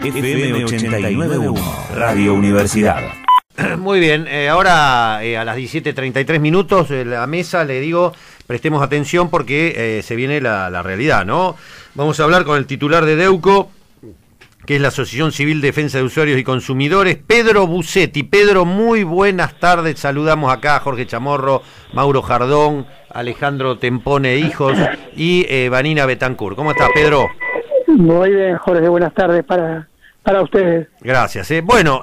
FM 89.1, Radio Universidad. Muy bien, ahora a las 17:33 minutos, la mesa, le digo, prestemos atención porque se viene la realidad, ¿no? Vamos a hablar con el titular de DEUCO, que es la Asociación Civil de Defensa de Usuarios y Consumidores, Pedro Bucetti. Pedro, muy buenas tardes, saludamos acá a Jorge Chamorro, Mauro Jardón, Alejandro Tempone Hijos y Vanina Betancourt. ¿Cómo estás, Pedro? Muy bien, Jorge, buenas tardes para ustedes. Gracias. Bueno,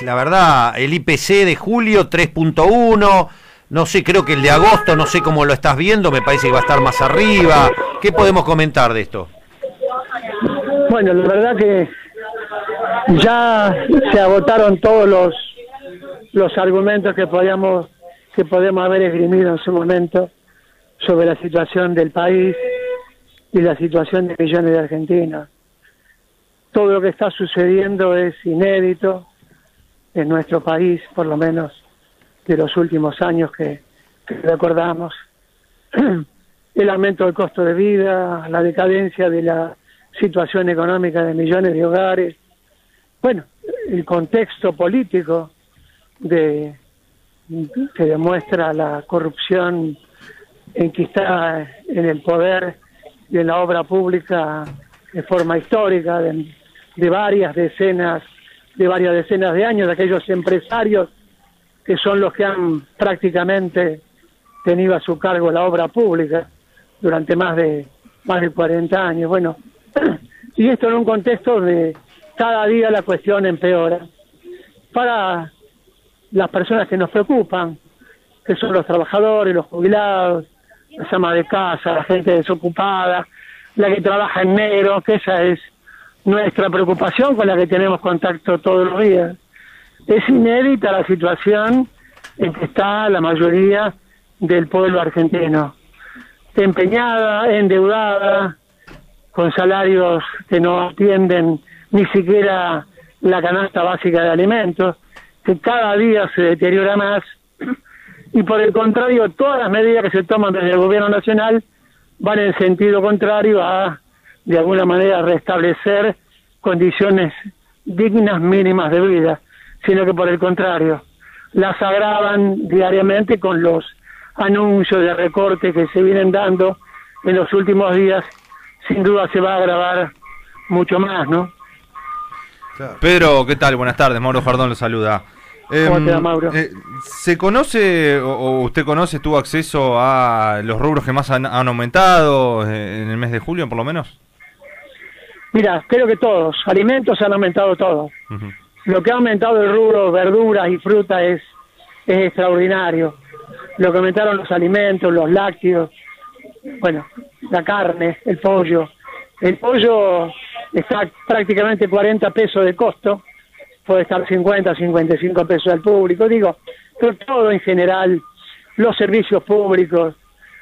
la verdad, el IPC de julio 3.1, no sé, creo que el de agosto, no sé cómo lo estás viendo, me parece que va a estar más arriba. ¿Qué podemos comentar de esto? Bueno, la verdad que ya se agotaron todos los argumentos que podemos haber esgrimido en su momento sobre la situación del país y la situación de millones de argentinos. Todo lo que está sucediendo es inédito en nuestro país, por lo menos de los últimos años que recordamos. El aumento del costo de vida, la decadencia de la situación económica de millones de hogares, bueno, el contexto político que demuestra la corrupción en que está en el poder y en la obra pública de forma histórica de varias decenas de años, de aquellos empresarios que son los que han prácticamente tenido a su cargo la obra pública durante más de 40 años. Bueno, y esto en un contexto de cada día la cuestión empeora para las personas que nos preocupan, que son los trabajadores, los jubilados, las amas de casa, la gente desocupada, la que trabaja en negro, que esa es nuestra preocupación con la que tenemos contacto todos los días. Es inédita la situación en que está la mayoría del pueblo argentino, empeñada, endeudada, con salarios que no atienden ni siquiera la canasta básica de alimentos, que cada día se deteriora más, y por el contrario, todas las medidas que se toman desde el gobierno nacional van en sentido contrario a, de alguna manera, restablecer condiciones dignas mínimas de vida, sino que por el contrario, las agravan diariamente con los anuncios de recorte que se vienen dando en los últimos días. Sin duda se va a agravar mucho más, ¿no? Pedro, ¿qué tal? Buenas tardes, Mauro Jardón lo saluda. ¿Cómo te va, Mauro? ¿Se conoce o usted conoce, tuvo acceso a los rubros que más han aumentado en el mes de julio, por lo menos? Mira, creo que todos, alimentos han aumentado todos. Uh-huh. Lo que ha aumentado el rubro verduras y fruta es extraordinario. Lo que aumentaron los alimentos, los lácteos, bueno, la carne, el pollo. El pollo está prácticamente 40 pesos de costo, puede estar 50, 55 pesos al público, digo, pero todo en general, los servicios públicos,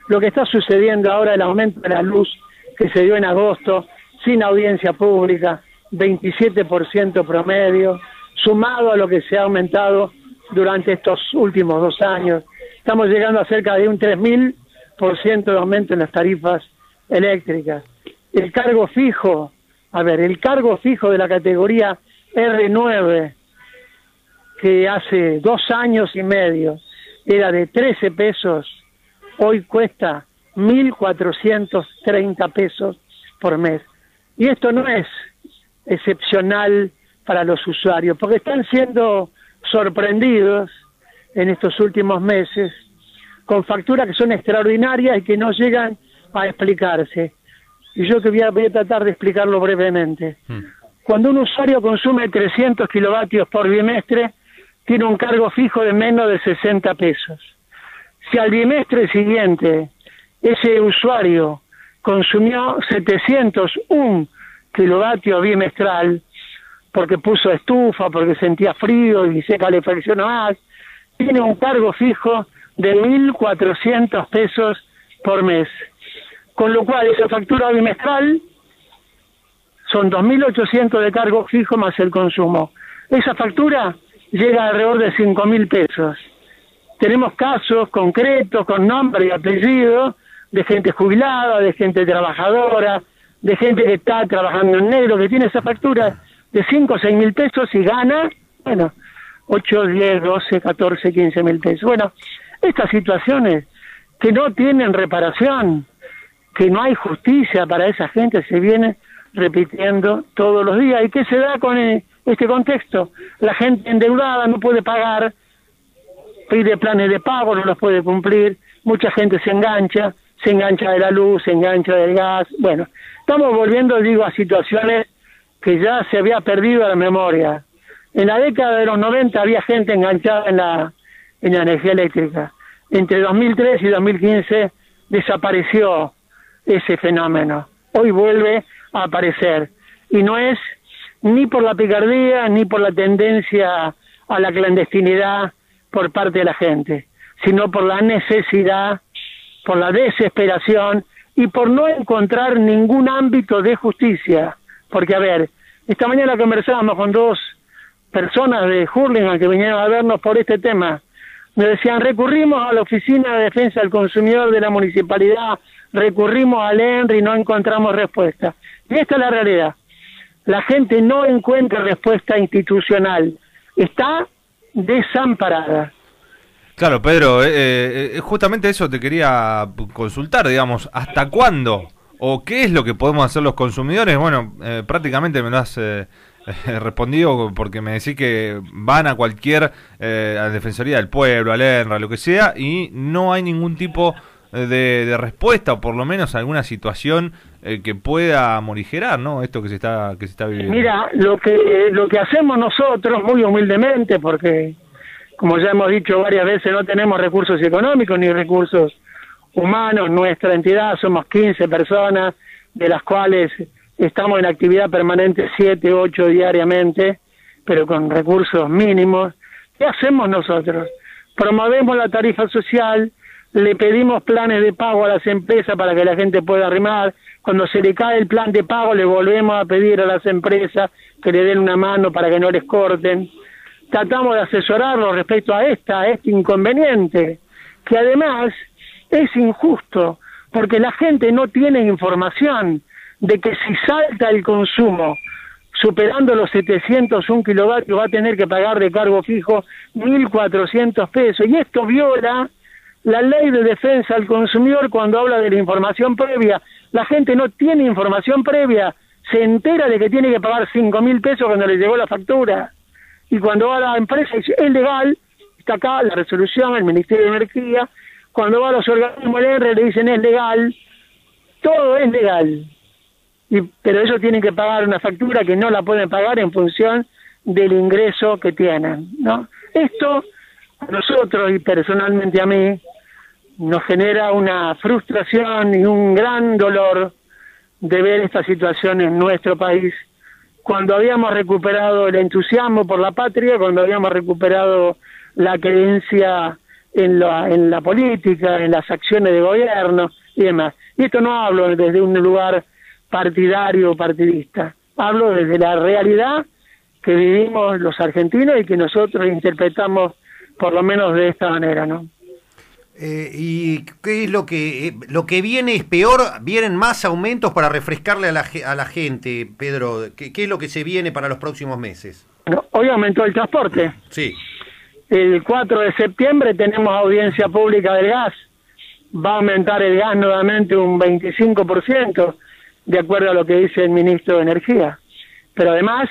lo que está sucediendo ahora, el aumento de la luz que se dio en agosto, sin audiencia pública, 27% promedio, sumado a lo que se ha aumentado durante estos últimos 2 años, estamos llegando a cerca de un 3.000% de aumento en las tarifas eléctricas. El cargo fijo, el cargo fijo de la categoría R9, que hace 2 años y medio era de 13 pesos, hoy cuesta 1.430 pesos por mes. Y esto no es excepcional para los usuarios, porque están siendo sorprendidos en estos últimos meses con facturas que son extraordinarias y que no llegan a explicarse. Y yo que voy a tratar de explicarlo brevemente. Cuando un usuario consume 300 kilovatios por bimestre, tiene un cargo fijo de menos de 60 pesos. Si al bimestre siguiente ese usuario consumió 701 kilovatios bimestral, porque puso estufa, porque sentía frío y se calefaccionó más, tiene un cargo fijo de 1.400 pesos por mes. Con lo cual esa factura bimestral son 2.800 de cargo fijo más el consumo. Esa factura llega alrededor de 5.000 pesos. Tenemos casos concretos con nombre y apellido de gente jubilada, de gente trabajadora, de gente que está trabajando en negro, que tiene esa factura de 5 o 6 mil pesos y gana, bueno, 8, 10, 12, 14, 15 mil pesos. Bueno, estas situaciones que no tienen reparación, que no hay justicia para esa gente, se vienen repitiendo todos los días. ¿Y qué se da con este contexto? La gente endeudada no puede pagar, pide planes de pago, no los puede cumplir, mucha gente se engancha de la luz, se engancha del gas. Bueno, estamos volviendo, digo, a situaciones que ya se había perdido la memoria. En la década de los 90 había gente enganchada en la energía eléctrica. Entre 2003 y 2015 desapareció ese fenómeno. Hoy vuelve a aparecer. Y no es ni por la picardía, ni por la tendencia a la clandestinidad por parte de la gente, sino por la necesidad, por la desesperación y por no encontrar ningún ámbito de justicia. Porque, a ver, esta mañana conversábamos con 2 personas de Hurlingham que vinieron a vernos por este tema. Me decían, recurrimos a la Oficina de Defensa del Consumidor de la Municipalidad, recurrimos al ENRE y no encontramos respuesta. Y esta es la realidad. La gente no encuentra respuesta institucional. Está desamparada. Claro, Pedro, justamente eso te quería consultar, digamos, ¿hasta cuándo? ¿O qué es lo que podemos hacer los consumidores? Bueno, prácticamente me lo has respondido porque me decís que van a cualquier, a la Defensoría del Pueblo, al ENRA, lo que sea, y no hay ningún tipo de respuesta, o por lo menos alguna situación que pueda morigerar, ¿no? Esto que se está viviendo. Mira, lo que hacemos nosotros, muy humildemente, porque como ya hemos dicho varias veces, no tenemos recursos económicos ni recursos humanos. Nuestra entidad somos 15 personas, de las cuales estamos en actividad permanente 7, 8 diariamente, pero con recursos mínimos. ¿Qué hacemos nosotros? Promovemos la tarifa social, le pedimos planes de pago a las empresas para que la gente pueda arrimar. Cuando se le cae el plan de pago, le volvemos a pedir a las empresas que le den una mano para que no les corten. Tratamos de asesorarlos respecto a este inconveniente, que además es injusto, porque la gente no tiene información de que si salta el consumo superando los 701 kilovatios va a tener que pagar de cargo fijo 1.400 pesos, y esto viola la ley de defensa al consumidor cuando habla de la información previa. La gente no tiene información previa, se entera de que tiene que pagar 5.000 pesos cuando le llegó la factura, y cuando va a la empresa dice, es legal, está acá la resolución, el Ministerio de Energía. Cuando va a los organismos del ENRE le dicen es legal, todo es legal, pero ellos tienen que pagar una factura que no la pueden pagar en función del ingreso que tienen, ¿no? Esto a nosotros y personalmente a mí nos genera una frustración y un gran dolor de ver esta situación en nuestro país, cuando habíamos recuperado el entusiasmo por la patria, cuando habíamos recuperado la creencia en la política, en las acciones de gobierno y demás. Y esto no hablo desde un lugar partidario o partidista, hablo desde la realidad que vivimos los argentinos y que nosotros interpretamos por lo menos de esta manera, ¿no? ¿Y qué es lo que viene es peor? ¿Vienen más aumentos para refrescarle a la gente, Pedro? ¿Qué es lo que se viene para los próximos meses? Bueno, hoy aumentó el transporte. Sí. El 4 de septiembre tenemos audiencia pública del gas. Va a aumentar el gas nuevamente un 25%, de acuerdo a lo que dice el ministro de Energía. Pero además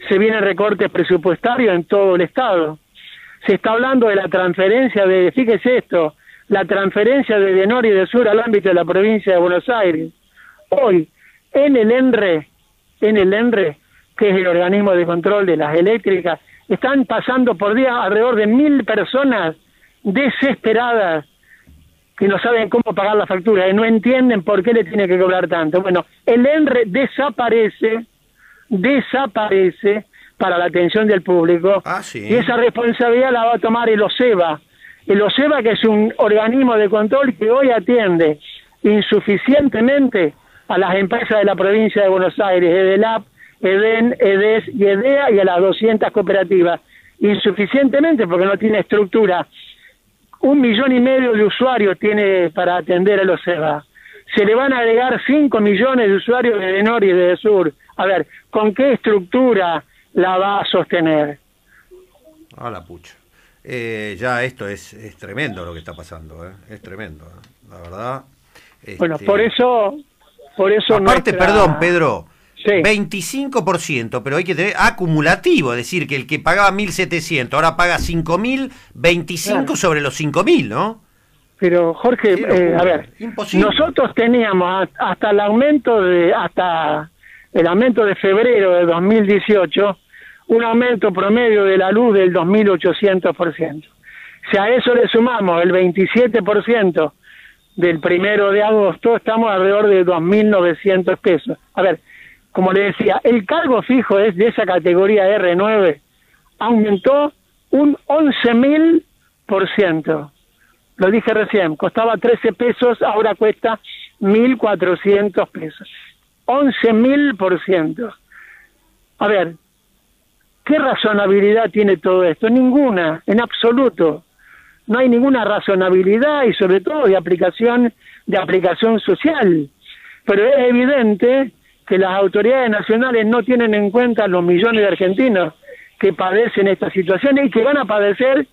se vienen recortes presupuestarios en todo el Estado. Se está hablando de la transferencia fíjese esto, la transferencia de Edenor y de Sur al ámbito de la provincia de Buenos Aires. Hoy, en el ENRE, que es el organismo de control de las eléctricas, están pasando por día alrededor de 1.000 personas desesperadas que no saben cómo pagar la factura, y no entienden por qué le tiene que cobrar tanto. Bueno, el ENRE desaparece para la atención del público, sí. Y esa responsabilidad la va a tomar el OSEBA, que es un organismo de control que hoy atiende insuficientemente a las empresas de la provincia de Buenos Aires, EDELAP, EDEN, EDES y EDEA, y a las 200 cooperativas, insuficientemente porque no tiene estructura. 1,5 millones de usuarios tiene para atender a los OSEBA. Se le van a agregar 5 millones de usuarios de Edenor y de Sur A ver, ¿con qué estructura la va a sostener? A la pucha. Ya esto es tremendo lo que está pasando, es tremendo, la verdad. Bueno, por eso aparte, perdón, Pedro, sí. 25%, pero hay que tener acumulativo, es decir, que el que pagaba 1.700 ahora paga 5.000, 25 claro. Sobre los 5.000, ¿no? Pero Jorge, a ver, imposible. Nosotros teníamos hasta el aumento de febrero de 2018 un aumento promedio de la luz del 2.800%. Si a eso le sumamos el 27% del 1 de agosto, estamos alrededor de 2.900 pesos. A ver, como le decía, el cargo fijo es de esa categoría R9, aumentó un 11.000%. Lo dije recién, costaba 13 pesos, ahora cuesta 1.400 pesos. 11.000%. A ver, ¿qué razonabilidad tiene todo esto? Ninguna, en absoluto. No hay ninguna razonabilidad y sobre todo de aplicación social. Pero es evidente que las autoridades nacionales no tienen en cuenta los millones de argentinos que padecen estas situaciones y que van a padecer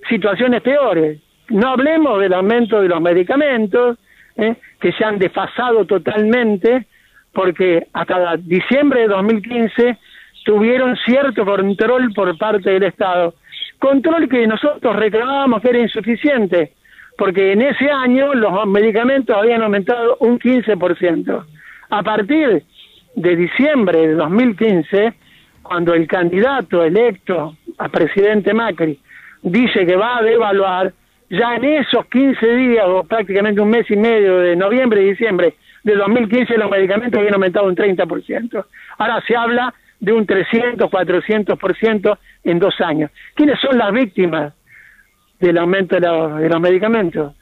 situaciones peores. No hablemos del aumento de los medicamentos, que se han desfasado totalmente, porque hasta diciembre de 2015 tuvieron cierto control por parte del Estado. Control que nosotros reclamábamos que era insuficiente, porque en ese año los medicamentos habían aumentado un 15%. A partir de diciembre de 2015, cuando el candidato electo a presidente Macri dice que va a devaluar, ya en esos 15 días, o prácticamente un mes y medio, de noviembre y diciembre de 2015, los medicamentos habían aumentado un 30%. Ahora se habla de un 300, 400% en 2 años. ¿Quiénes son las víctimas del aumento de los medicamentos?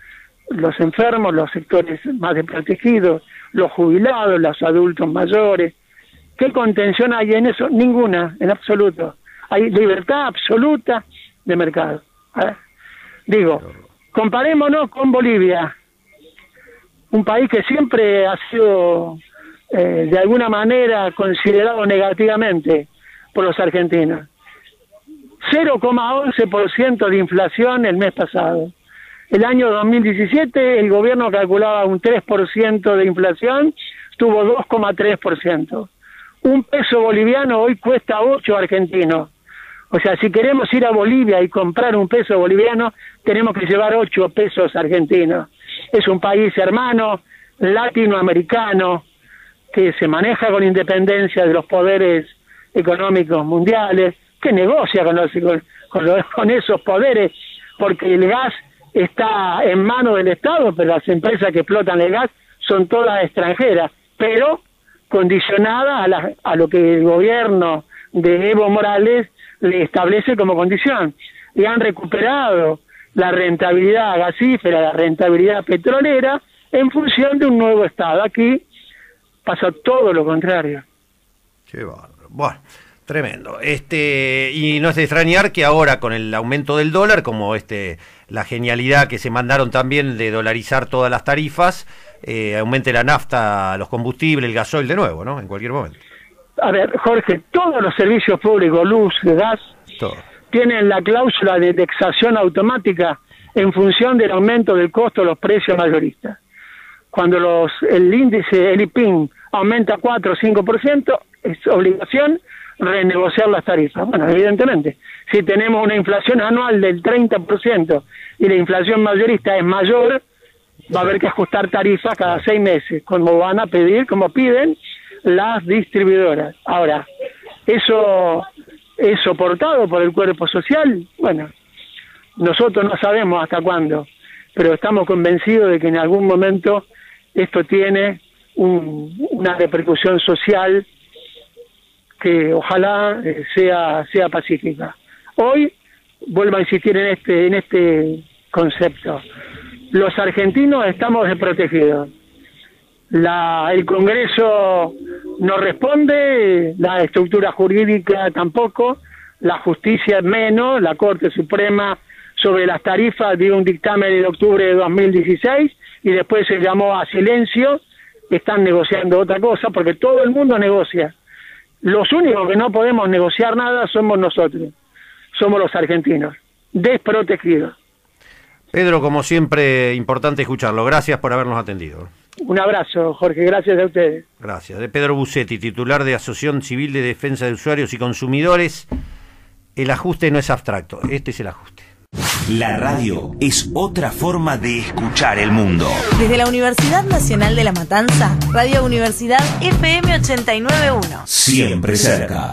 Los enfermos, los sectores más desprotegidos, los jubilados, los adultos mayores. ¿Qué contención hay en eso? Ninguna, en absoluto. Hay libertad absoluta de mercado. Digo, comparémonos con Bolivia, un país que siempre ha sido de alguna manera considerado negativamente por los argentinos. 0,11% de inflación el mes pasado. El año 2017 el gobierno calculaba un 3% de inflación, tuvo 2,3%. Un peso boliviano hoy cuesta 8 argentinos. O sea, si queremos ir a Bolivia y comprar un peso boliviano, tenemos que llevar 8 pesos argentinos. Es un país hermano, latinoamericano, que se maneja con independencia de los poderes económicos mundiales, que negocia con esos poderes, porque el gas está en manos del Estado, pero las empresas que explotan el gas son todas extranjeras, pero condicionadas a lo que el gobierno de Evo Morales le establece como condición. Y han recuperado la rentabilidad gasífera, la rentabilidad petrolera, en función de un nuevo Estado. Aquí pasa todo lo contrario. Qué bárbaro. Bueno, tremendo. Y no es de extrañar que ahora con el aumento del dólar, como la genialidad que se mandaron también de dolarizar todas las tarifas, aumente la nafta, los combustibles, el gasoil de nuevo, ¿no? En cualquier momento. A ver, Jorge, todos los servicios públicos, luz, gas, todo, tienen la cláusula de indexación automática en función del aumento del costo de los precios mayoristas. Cuando el índice, el IPIN, aumenta 4 o 5%, es obligación renegociar las tarifas. Bueno, evidentemente, si tenemos una inflación anual del 30% y la inflación mayorista es mayor, va a haber que ajustar tarifas cada 6 meses, como van a pedir, como piden las distribuidoras. Ahora, ¿eso es soportado por el cuerpo social? Bueno, nosotros no sabemos hasta cuándo, pero estamos convencidos de que en algún momento esto tiene una repercusión social que ojalá sea pacífica. Hoy vuelvo a insistir en este concepto. Los argentinos estamos desprotegidos. El Congreso no responde, la estructura jurídica tampoco, la justicia menos, la Corte Suprema sobre las tarifas dio un dictamen en octubre de 2016 y después se llamó a silencio. Están negociando otra cosa porque todo el mundo negocia. Los únicos que no podemos negociar nada somos nosotros, somos los argentinos, desprotegidos. Pedro, como siempre, importante escucharlo. Gracias por habernos atendido. Un abrazo, Jorge, gracias a ustedes. Gracias. De Pedro Bucetti, titular de Asociación Civil de Defensa de Usuarios y Consumidores. El ajuste no es abstracto, este es el ajuste. La radio es otra forma de escuchar el mundo. Desde la Universidad Nacional de La Matanza, Radio Universidad FM 89.1. Siempre cerca.